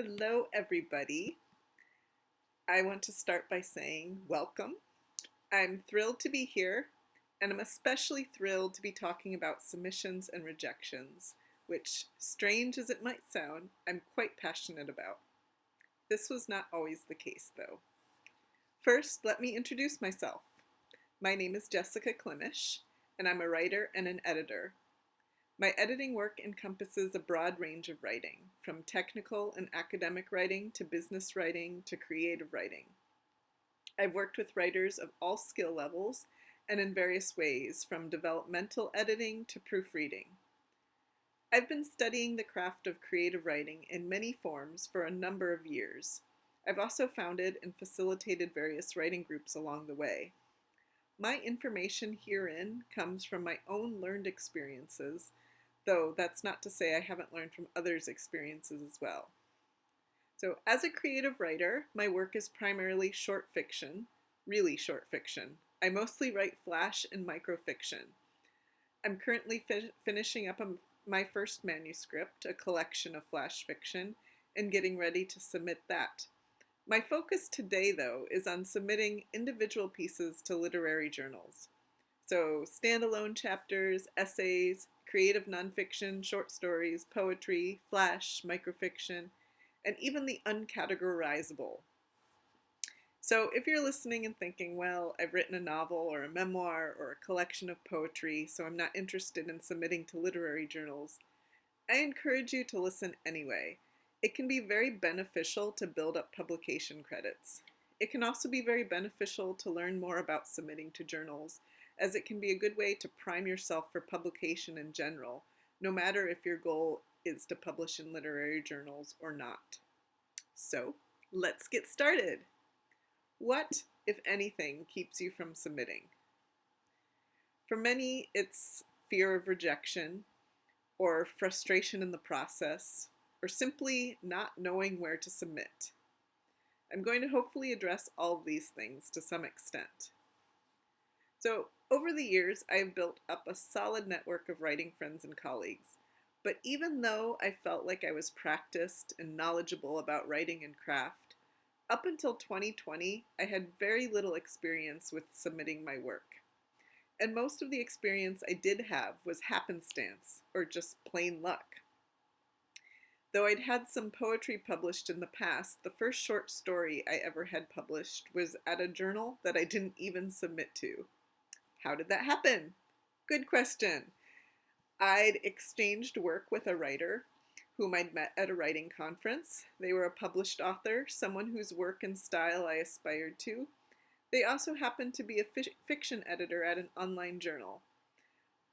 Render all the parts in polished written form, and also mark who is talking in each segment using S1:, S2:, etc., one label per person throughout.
S1: Hello, everybody. I want to start by saying welcome. I'm thrilled to be here, and I'm especially thrilled to be talking about submissions and rejections, which, strange as it might sound, I'm quite passionate about. This was not always the case, though. First, let me introduce myself. My name is Jessica Klimesh, and I'm a writer and an editor. My editing work encompasses a broad range of writing, from technical and academic writing to business writing to creative writing. I've worked with writers of all skill levels and in various ways, from developmental editing to proofreading. I've been studying the craft of creative writing in many forms for a number of years. I've also founded and facilitated various writing groups along the way. My information herein comes from my own learned experiences, though that's not to say I haven't learned from others' experiences as well. So, as a creative writer, my work is primarily short fiction, really short fiction. I mostly write flash and microfiction. I'm currently finishing up my first manuscript, a collection of flash fiction, and getting ready to submit that. My focus today, though, is on submitting individual pieces to literary journals. So, standalone chapters, essays, creative nonfiction, short stories, poetry, flash, microfiction, and even the uncategorizable. So, if you're listening and thinking, well, I've written a novel or a memoir or a collection of poetry, so I'm not interested in submitting to literary journals, I encourage you to listen anyway. It can be very beneficial to build up publication credits. It can also be very beneficial to learn more about submitting to journals, as it can be a good way to prime yourself for publication in general, no matter if your goal is to publish in literary journals or not. So, let's get started. What, if anything, keeps you from submitting? For many, it's fear of rejection, or frustration in the process, or simply not knowing where to submit. I'm going to hopefully address all of these things to some extent. So, over the years, I've built up a solid network of writing friends and colleagues. But even though I felt like I was practiced and knowledgeable about writing and craft, up until 2020, I had very little experience with submitting my work. And most of the experience I did have was happenstance, or just plain luck. Though I'd had some poetry published in the past, the first short story I ever had published was at a journal that I didn't even submit to. How did that happen? Good question. I'd exchanged work with a writer whom I'd met at a writing conference. They were a published author, someone whose work and style I aspired to. They also happened to be a fiction editor at an online journal.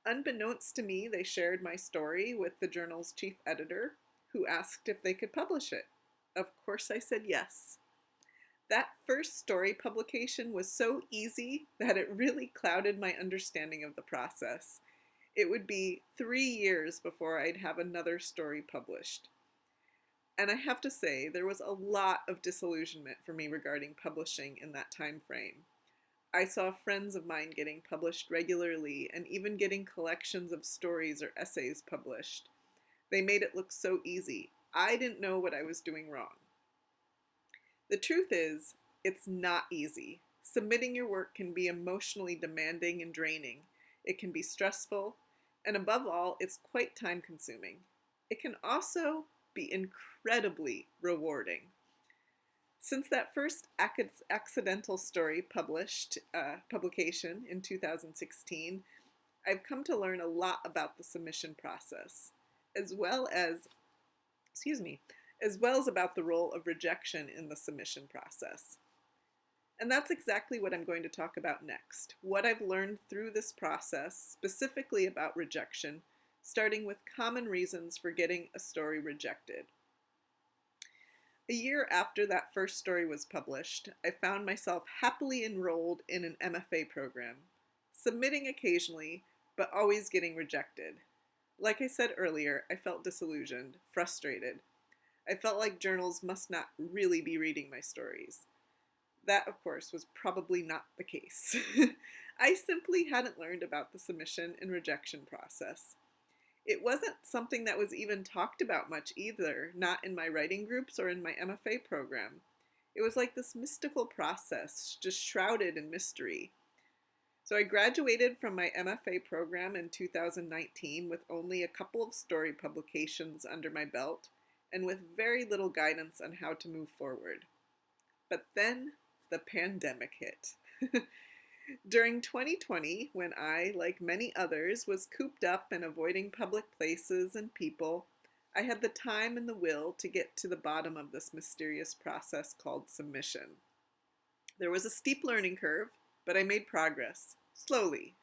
S1: Unbeknownst to me, they shared my story with the journal's chief editor, who asked if they could publish it. Of course, I said yes. That first story publication was so easy that it really clouded my understanding of the process. It would be 3 years before I'd have another story published. And I have to say, there was a lot of disillusionment for me regarding publishing in that time frame. I saw friends of mine getting published regularly and even getting collections of stories or essays published. They made it look so easy. I didn't know what I was doing wrong. The truth is, it's not easy. Submitting your work can be emotionally demanding and draining. It can be stressful, and above all, it's quite time consuming. It can also be incredibly rewarding. Since that first accidental story publication in 2016, I've come to learn a lot about the submission process, as well as about the role of rejection in the submission process. And that's exactly what I'm going to talk about next, what I've learned through this process, specifically about rejection, starting with common reasons for getting a story rejected. A year after that first story was published, I found myself happily enrolled in an MFA program, submitting occasionally, but always getting rejected. Like I said earlier, I felt disillusioned, frustrated. I felt like journals must not really be reading my stories. That, of course, was probably not the case. I simply hadn't learned about the submission and rejection process. It wasn't something that was even talked about much either, not in my writing groups or in my MFA program. It was like this mystical process, just shrouded in mystery. So I graduated from my MFA program in 2019 with only a couple of story publications under my belt and with very little guidance on how to move forward. But then the pandemic hit. During 2020, when I, like many others, was cooped up and avoiding public places and people, I had the time and the will to get to the bottom of this mysterious process called submission. There was a steep learning curve, but I made progress, slowly.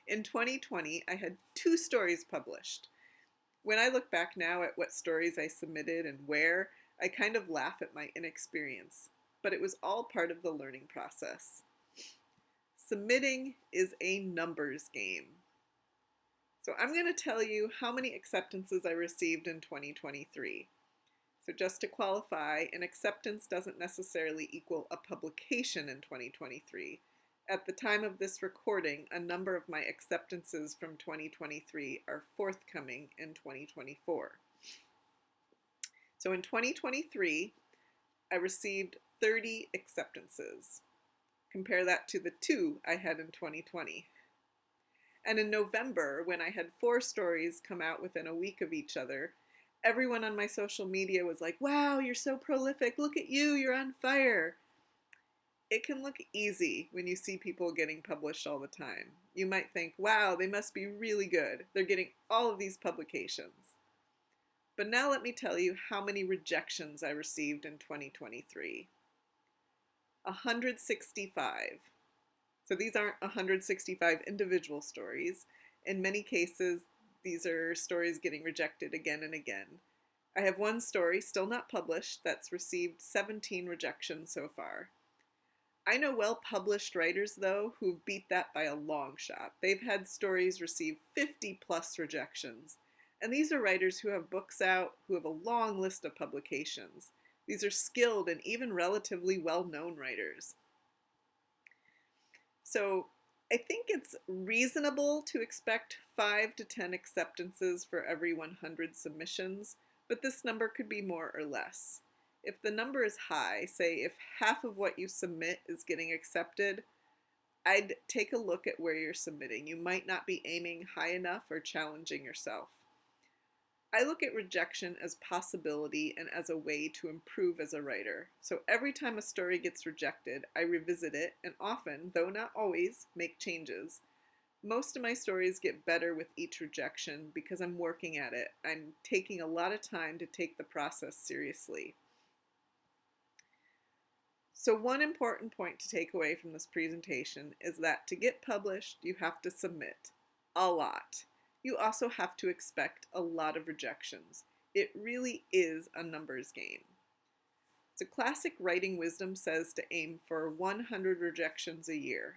S1: In 2020, I had 2 stories published. When I look back now at what stories I submitted and where, I kind of laugh at my inexperience, but it was all part of the learning process. Submitting is a numbers game. So I'm going to tell you how many acceptances I received in 2023. So just to qualify, an acceptance doesn't necessarily equal a publication in 2023. At the time of this recording, a number of my acceptances from 2023 are forthcoming in 2024. So in 2023, I received 30 acceptances. Compare that to the 2 I had in 2020. And in November, when I had 4 stories come out within a week of each other, everyone on my social media was like, wow, you're so prolific. Look at you, you're on fire. It can look easy when you see people getting published all the time. You might think, wow, they must be really good. They're getting all of these publications. But now let me tell you how many rejections I received in 2023. 165. So these aren't 165 individual stories. In many cases, these are stories getting rejected again and again. I have one story, still not published, that's received 17 rejections so far. I know well-published writers, though, who've beat that by a long shot. They've had stories receive 50-plus rejections. And these are writers who have books out, who have a long list of publications. These are skilled and even relatively well-known writers. So I think it's reasonable to expect 5 to 10 acceptances for every 100 submissions, but this number could be more or less. If the number is high, say if half of what you submit is getting accepted, I'd take a look at where you're submitting. You might not be aiming high enough or challenging yourself. I look at rejection as possibility and as a way to improve as a writer. So every time a story gets rejected, I revisit it and often, though not always, make changes. Most of my stories get better with each rejection because I'm working at it. I'm taking a lot of time to take the process seriously. So one important point to take away from this presentation is that to get published, you have to submit a lot. You also have to expect a lot of rejections. It really is a numbers game. So classic writing wisdom says to aim for 100 rejections a year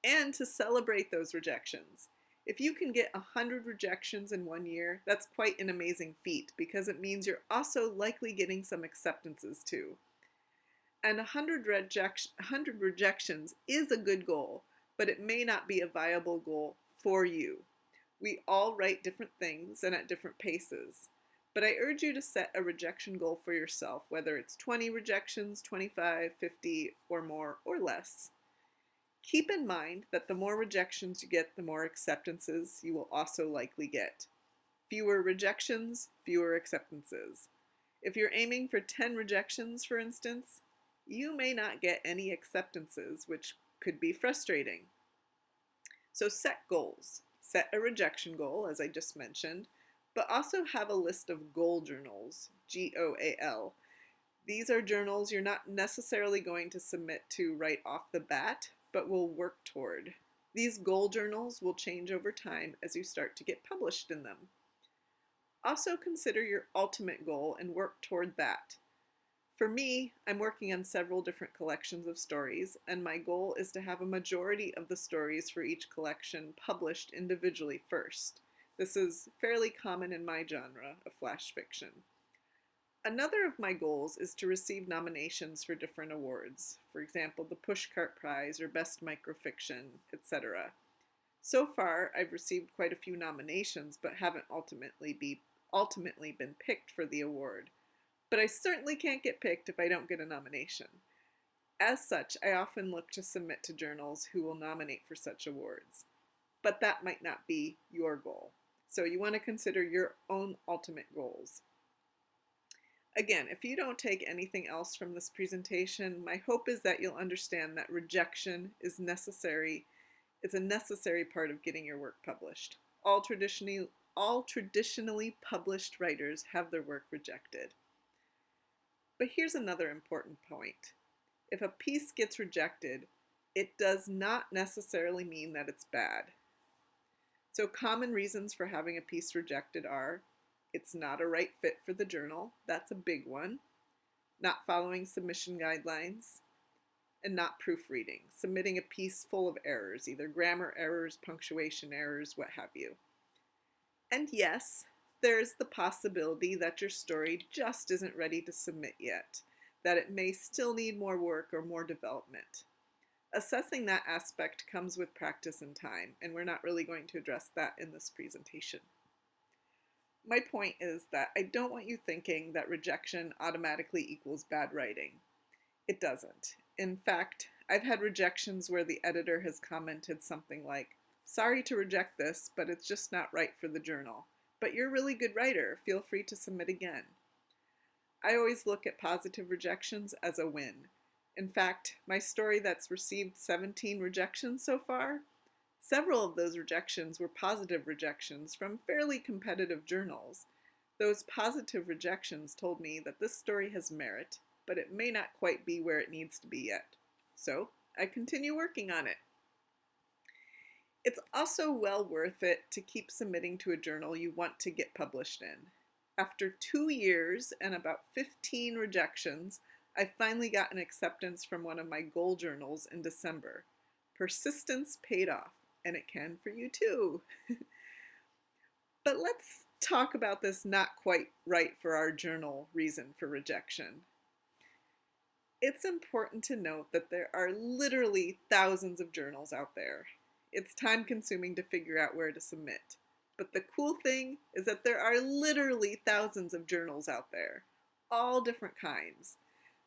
S1: and to celebrate those rejections. If you can get 100 rejections in 1 year, that's quite an amazing feat because it means you're also likely getting some acceptances too. And 100 rejections is a good goal, but it may not be a viable goal for you. We all write different things and at different paces. But I urge you to set a rejection goal for yourself, whether it's 20 rejections, 25, 50, or more, or less. Keep in mind that the more rejections you get, the more acceptances you will also likely get. Fewer rejections, fewer acceptances. If you're aiming for 10 rejections, for instance, you may not get any acceptances, which could be frustrating. So set goals. Set a rejection goal, as I just mentioned, but also have a list of goal journals, GOAL. These are journals you're not necessarily going to submit to right off the bat, but will work toward. These goal journals will change over time as you start to get published in them. Also consider your ultimate goal and work toward that. For me, I'm working on several different collections of stories, and my goal is to have a majority of the stories for each collection published individually first. This is fairly common in my genre of flash fiction. Another of my goals is to receive nominations for different awards, for example, the Pushcart Prize or Best Microfiction, etc. So far, I've received quite a few nominations, but haven't ultimately been picked for the award. But I certainly can't get picked if I don't get a nomination. As such, I often look to submit to journals who will nominate for such awards. But that might not be your goal. So you want to consider your own ultimate goals. Again, if you don't take anything else from this presentation, my hope is that you'll understand that rejection is necessary. It's a necessary part of getting your work published. All traditionally published writers have their work rejected. But here's another important point. If a piece gets rejected, it does not necessarily mean that it's bad. So common reasons for having a piece rejected are it's not a right fit for the journal, that's a big one, not following submission guidelines, and not proofreading, submitting a piece full of errors, either grammar errors, punctuation errors, what have you. And yes, there's the possibility that your story just isn't ready to submit yet, that it may still need more work or more development. Assessing that aspect comes with practice and time, and we're not really going to address that in this presentation. My point is that I don't want you thinking that rejection automatically equals bad writing. It doesn't. In fact, I've had rejections where the editor has commented something like, "Sorry to reject this, but it's just not right for the journal. But you're a really good writer. Feel free to submit again." I always look at positive rejections as a win. In fact, my story that's received 17 rejections so far, several of those rejections were positive rejections from fairly competitive journals. Those positive rejections told me that this story has merit, but it may not quite be where it needs to be yet. So I continue working on it. It's also well worth it to keep submitting to a journal you want to get published in. After 2 years and about 15 rejections, I finally got an acceptance from one of my goal journals in December. Persistence paid off, and it can for you too. But let's talk about this not quite right for our journal reason for rejection. It's important to note that there are literally thousands of journals out there. It's time-consuming to figure out where to submit. But the cool thing is that there are literally thousands of journals out there, all different kinds.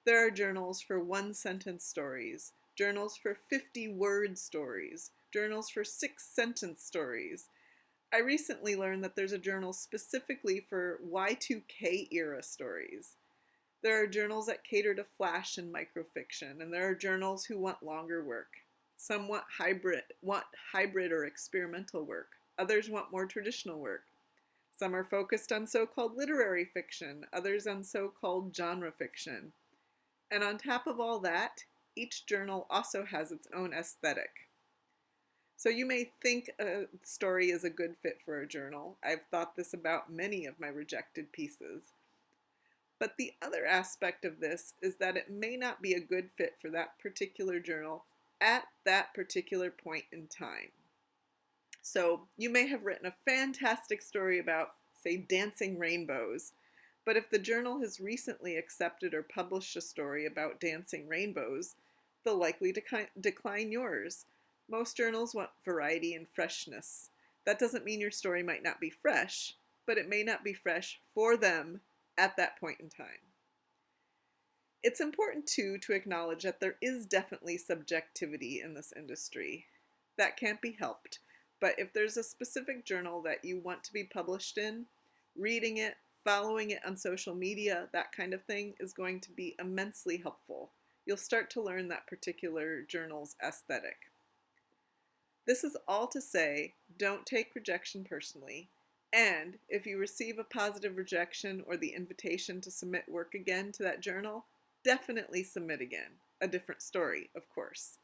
S1: There are journals for one-sentence stories, journals for 50-word stories, journals for 6-sentence stories. I recently learned that there's a journal specifically for Y2K era stories. There are journals that cater to flash and microfiction, and there are journals who want longer work. Some want hybrid or experimental work. Others want more traditional work. Some are focused on so-called literary fiction, others on so-called genre fiction. And on top of all that, each journal also has its own aesthetic. So you may think a story is a good fit for a journal. I've thought this about many of my rejected pieces. But the other aspect of this is that it may not be a good fit for that particular journal at that particular point in time. So you may have written a fantastic story about, say, dancing rainbows, but if the journal has recently accepted or published a story about dancing rainbows, they'll likely decline yours. Most journals want variety and freshness. That doesn't mean your story might not be fresh, but it may not be fresh for them at that point in time. It's important, too, to acknowledge that there is definitely subjectivity in this industry. That can't be helped, but if there's a specific journal that you want to be published in, reading it, following it on social media, that kind of thing is going to be immensely helpful. You'll start to learn that particular journal's aesthetic. This is all to say, don't take rejection personally. And if you receive a positive rejection or the invitation to submit work again to that journal, definitely submit again. A different story, of course.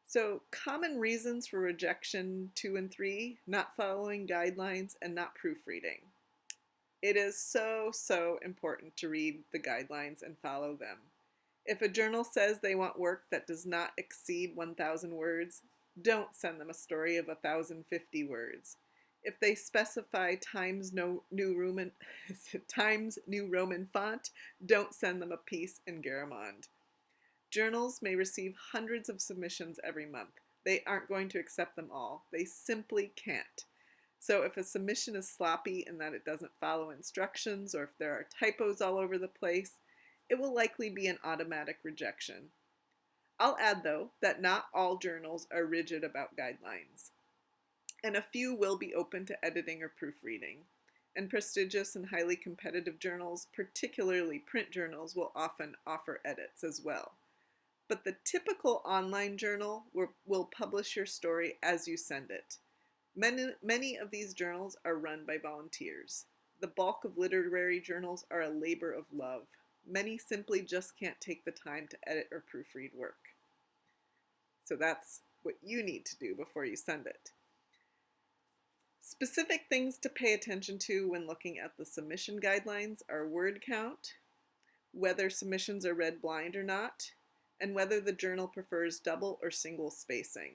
S1: So, common reasons for rejection 2 and 3, not following guidelines and not proofreading. It is so important to read the guidelines and follow them. If a journal says they want work that does not exceed 1,000 words, don't send them a story of 1,050 words. If they specify Times New Roman font, don't send them a piece in Garamond. Journals may receive hundreds of submissions every month. They aren't going to accept them all. They simply can't. So if a submission is sloppy in that it doesn't follow instructions, or if there are typos all over the place, it will likely be an automatic rejection. I'll add, though, that not all journals are rigid about guidelines, and a few will be open to editing or proofreading. And prestigious and highly competitive journals, particularly print journals, will often offer edits as well. But the typical online journal will publish your story as you send it. Many of these journals are run by volunteers. The bulk of literary journals are a labor of love. Many simply just can't take the time to edit or proofread work. So that's what you need to do before you send it. Specific things to pay attention to when looking at the submission guidelines are word count, whether submissions are read blind or not, and whether the journal prefers double or single spacing.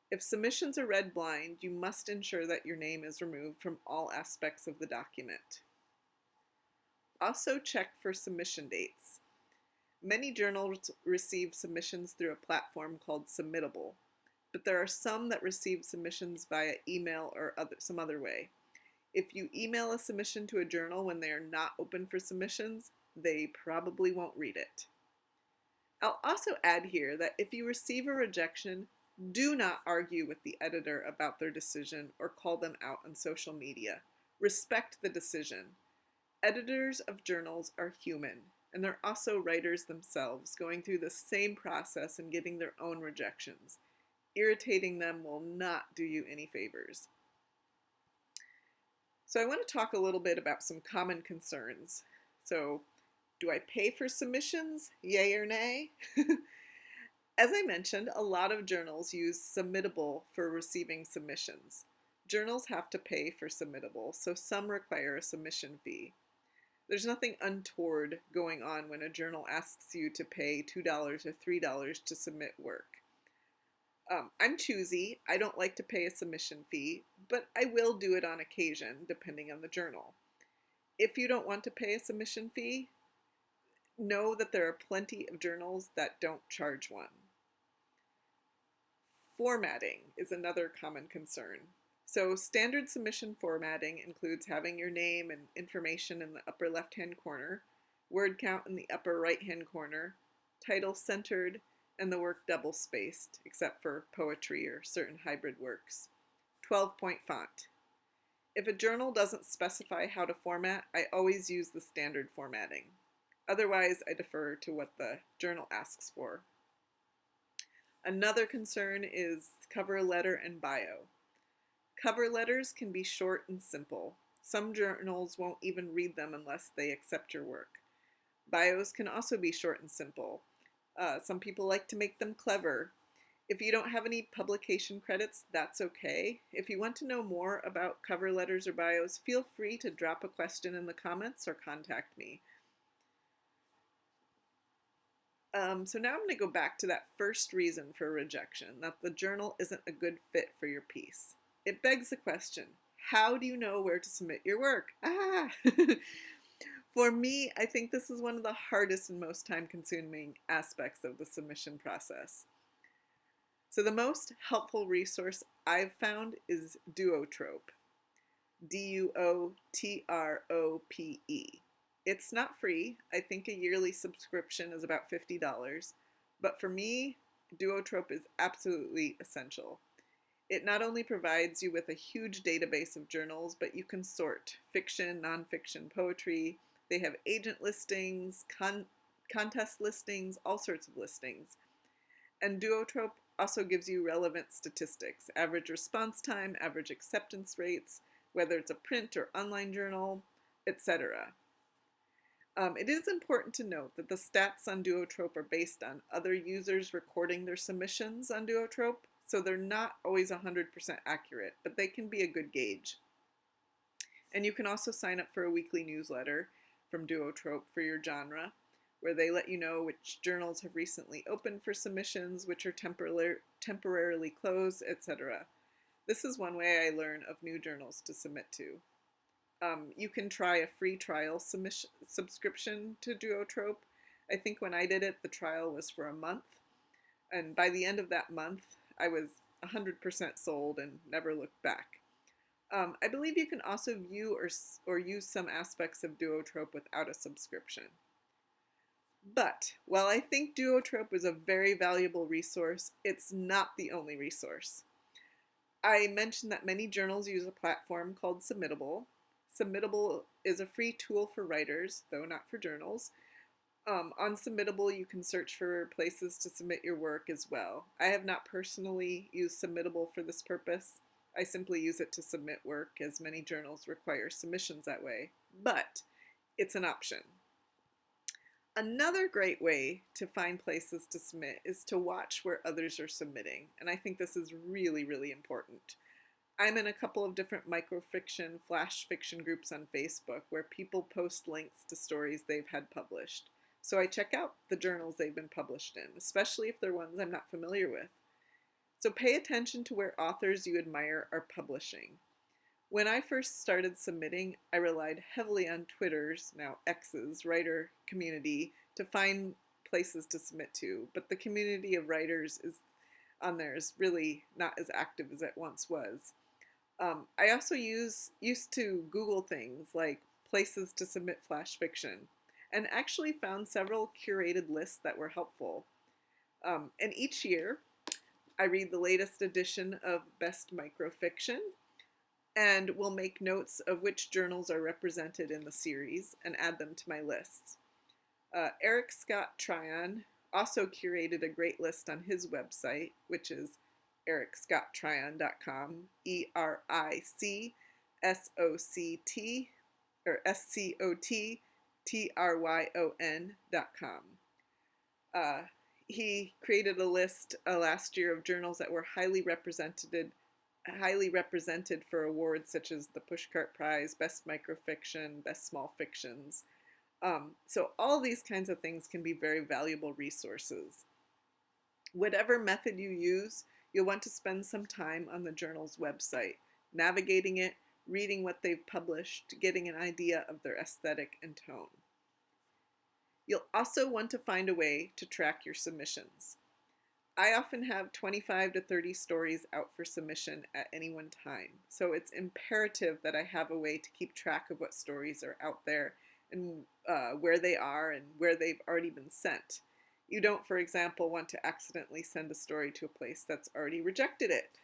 S1: If submissions are read blind, you must ensure that your name is removed from all aspects of the document. Also check for submission dates. Many journals receive submissions through a platform called Submittable, but there are some that receive submissions via email or some other way. If you email a submission to a journal when they are not open for submissions, they probably won't read it. I'll also add here that if you receive a rejection, do not argue with the editor about their decision or call them out on social media. Respect the decision. Editors of journals are human, and they're also writers themselves, going through the same process and getting their own rejections. Irritating them will not do you any favors. So I want to talk a little bit about some common concerns. So, do I pay for submissions? Yay or nay? As I mentioned, a lot of journals use Submittable for receiving submissions. Journals have to pay for Submittable, so some require a submission fee. There's nothing untoward going on when a journal asks you to pay $2 or $3 to submit work. I'm choosy. I don't like to pay a submission fee, but I will do it on occasion, depending on the journal. If you don't want to pay a submission fee, know that there are plenty of journals that don't charge one. Formatting is another common concern. So standard submission formatting includes having your name and information in the upper left-hand corner, word count in the upper right-hand corner, title centered, and the work double-spaced, except for poetry or certain hybrid works. 12-point font. If a journal doesn't specify how to format, I always use the standard formatting. Otherwise, I defer to what the journal asks for. Another concern is cover letter and bio. Cover letters can be short and simple. Some journals won't even read them unless they accept your work. Bios can also be short and simple. Some people like to make them clever. If you don't have any publication credits, that's okay. If you want to know more about cover letters or bios, feel free to drop a question in the comments or contact me. So now I'm going to go back to that first reason for rejection, that the journal isn't a good fit for your piece. It begs the question, how do you know where to submit your work? For me, I think this is one of the hardest and most time-consuming aspects of the submission process. So the most helpful resource I've found is Duotrope. Duotrope. It's not free. I think a yearly subscription is about $50. But for me, Duotrope is absolutely essential. It not only provides you with a huge database of journals, but you can sort fiction, nonfiction, poetry. They have agent listings, contest listings, all sorts of listings. And Duotrope also gives you relevant statistics, average response time, average acceptance rates, whether it's a print or online journal, etc. It is important to note that the stats on Duotrope are based on other users recording their submissions on Duotrope, so they're not always 100% accurate, but they can be a good gauge. And you can also sign up for a weekly newsletter from Duotrope for your genre, where they let you know which journals have recently opened for submissions, which are temporarily closed, etc. This is one way I learn of new journals to submit to. You can try a free trial subscription to Duotrope. I think when I did it, the trial was for a month. And by the end of that month, I was 100% sold and never looked back. I believe you can also view or use some aspects of Duotrope without a subscription. But while I think Duotrope is a very valuable resource, it's not the only resource. I mentioned that many journals use a platform called Submittable. Submittable is a free tool for writers, though not for journals. On Submittable, you can search for places to submit your work as well. I have not personally used Submittable for this purpose. I simply use it to submit work, as many journals require submissions that way. But it's an option. Another great way to find places to submit is to watch where others are submitting, and I think this is really, really important. I'm in a couple of different microfiction, flash fiction groups on Facebook where people post links to stories they've had published. So I check out the journals they've been published in, especially if they're ones I'm not familiar with. So pay attention to where authors you admire are publishing. When I first started submitting, I relied heavily on Twitter's, now X's, writer community to find places to submit to, but the community of writers on there is really not as active as it once was. I also used to Google things like places to submit flash fiction, and actually found several curated lists that were helpful. And each year, I read the latest edition of Best Microfiction, and will make notes of which journals are represented in the series and add them to my lists. Eric Scott Tryon also curated a great list on his website, which is ericscotttryon.com, ERICSOCT, or SCOTTRYON.com. He created a list last year of journals that were highly represented for awards such as the Pushcart Prize, Best Microfiction, Best Small Fictions. So all these kinds of things can be very valuable resources. Whatever method you use, you'll want to spend some time on the journal's website, navigating it, reading what they've published, getting an idea of their aesthetic and tone. You'll also want to find a way to track your submissions. I often have 25 to 30 stories out for submission at any one time, so it's imperative that I have a way to keep track of what stories are out there and where they are and where they've already been sent. You don't, for example, want to accidentally send a story to a place that's already rejected it.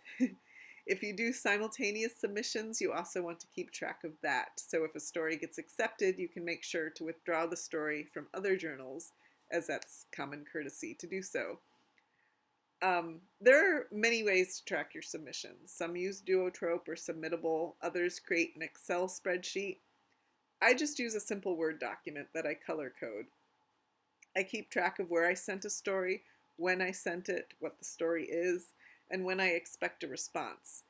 S1: If you do simultaneous submissions, you also want to keep track of that, so if a story gets accepted, you can make sure to withdraw the story from other journals, as that's common courtesy to do so. There are many ways to track your submissions. Some use Duotrope or Submittable, others create an Excel spreadsheet. I just use a simple Word document that I color code. I keep track of where I sent a story, when I sent it, what the story is, and when I expect a response.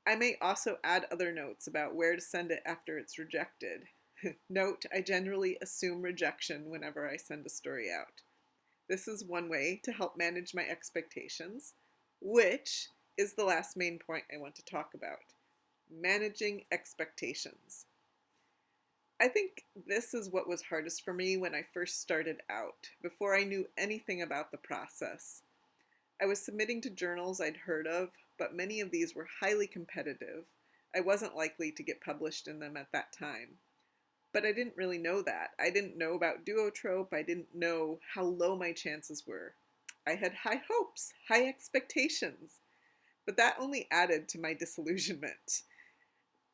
S1: I may also add other notes about where to send it after it's rejected. Note, I generally assume rejection whenever I send a story out. This is one way to help manage my expectations, which is the last main point I want to talk about: managing expectations. I think this is what was hardest for me when I first started out, before I knew anything about the process. I was submitting to journals I'd heard of, but many of these were highly competitive. I wasn't likely to get published in them at that time. But I didn't really know that. I didn't know about Duotrope. I didn't know how low my chances were. I had high hopes, high expectations, but that only added to my disillusionment.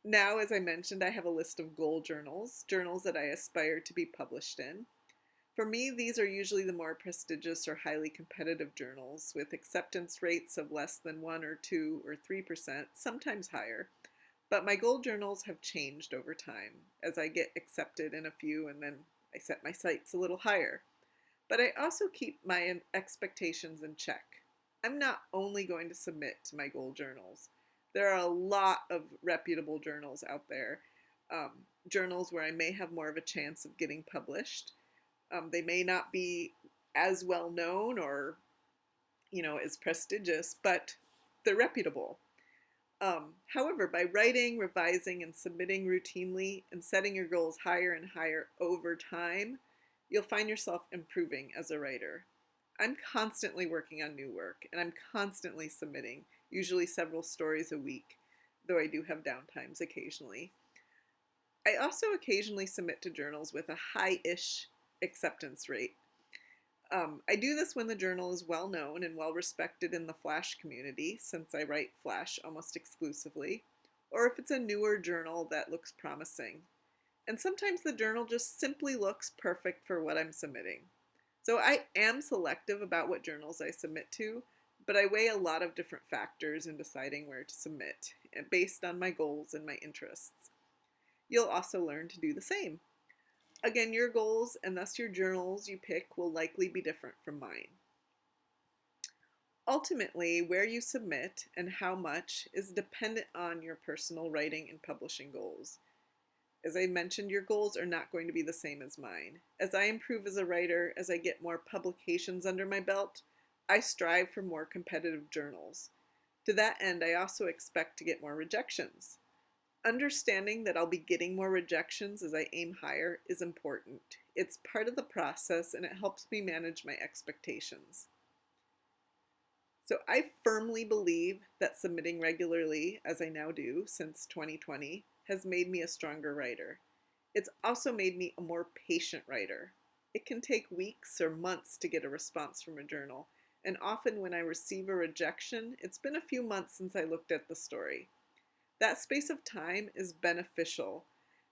S1: Now, as I mentioned, I have a list of goal journals that I aspire to be published in. For me, these are usually the more prestigious or highly competitive journals with acceptance rates of less than 1 or 2 or 3%, sometimes higher. But my goal journals have changed over time as I get accepted in a few and then I set my sights a little higher. But I also keep my expectations in check. I'm not only going to submit to my goal journals. There are a lot of reputable journals out there, journals where I may have more of a chance of getting published. They may not be as well known or, as prestigious, but they're reputable. However, by writing, revising, and submitting routinely and setting your goals higher and higher over time, you'll find yourself improving as a writer. I'm constantly working on new work, and I'm constantly submitting, usually several stories a week, though I do have downtimes occasionally. I also occasionally submit to journals with a high-ish acceptance rate. I do this when the journal is well known and well respected in the Flash community, since I write Flash almost exclusively, or if it's a newer journal that looks promising. And sometimes the journal just simply looks perfect for what I'm submitting. So I am selective about what journals I submit to, but I weigh a lot of different factors in deciding where to submit, based on my goals and my interests. You'll also learn to do the same. Again, your goals and thus your journals you pick will likely be different from mine. Ultimately, where you submit and how much is dependent on your personal writing and publishing goals. As I mentioned, your goals are not going to be the same as mine. As I improve as a writer, as I get more publications under my belt, I strive for more competitive journals. To that end, I also expect to get more rejections. Understanding that I'll be getting more rejections as I aim higher is important. It's part of the process and it helps me manage my expectations. So I firmly believe that submitting regularly, as I now do since 2020, has made me a stronger writer. It's also made me a more patient writer. It can take weeks or months to get a response from a journal, and often when I receive a rejection, it's been a few months since I looked at the story. That space of time is beneficial,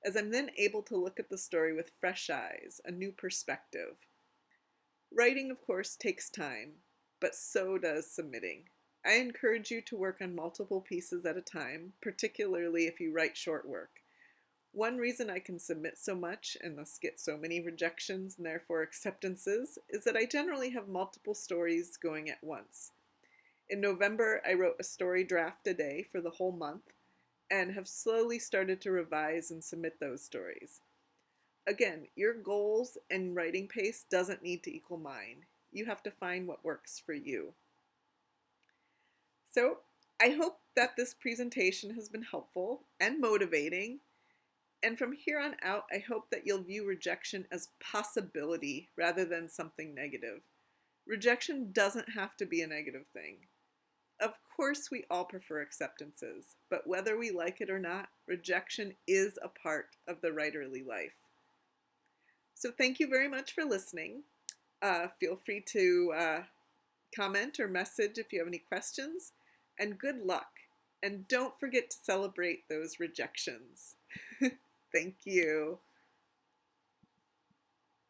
S1: as I'm then able to look at the story with fresh eyes, a new perspective. Writing, of course, takes time, but so does submitting. I encourage you to work on multiple pieces at a time, particularly if you write short work. One reason I can submit so much and thus get so many rejections and therefore acceptances is that I generally have multiple stories going at once. In November, I wrote a story draft a day for the whole month and have slowly started to revise and submit those stories. Again, your goals and writing pace doesn't need to equal mine. You have to find what works for you. So, I hope that this presentation has been helpful and motivating. And from here on out, I hope that you'll view rejection as possibility rather than something negative. Rejection doesn't have to be a negative thing. Of course, we all prefer acceptances, but whether we like it or not, rejection is a part of the writerly life. So thank you very much for listening. Feel free to comment or message if you have any questions, and good luck. And don't forget to celebrate those rejections. Thank you.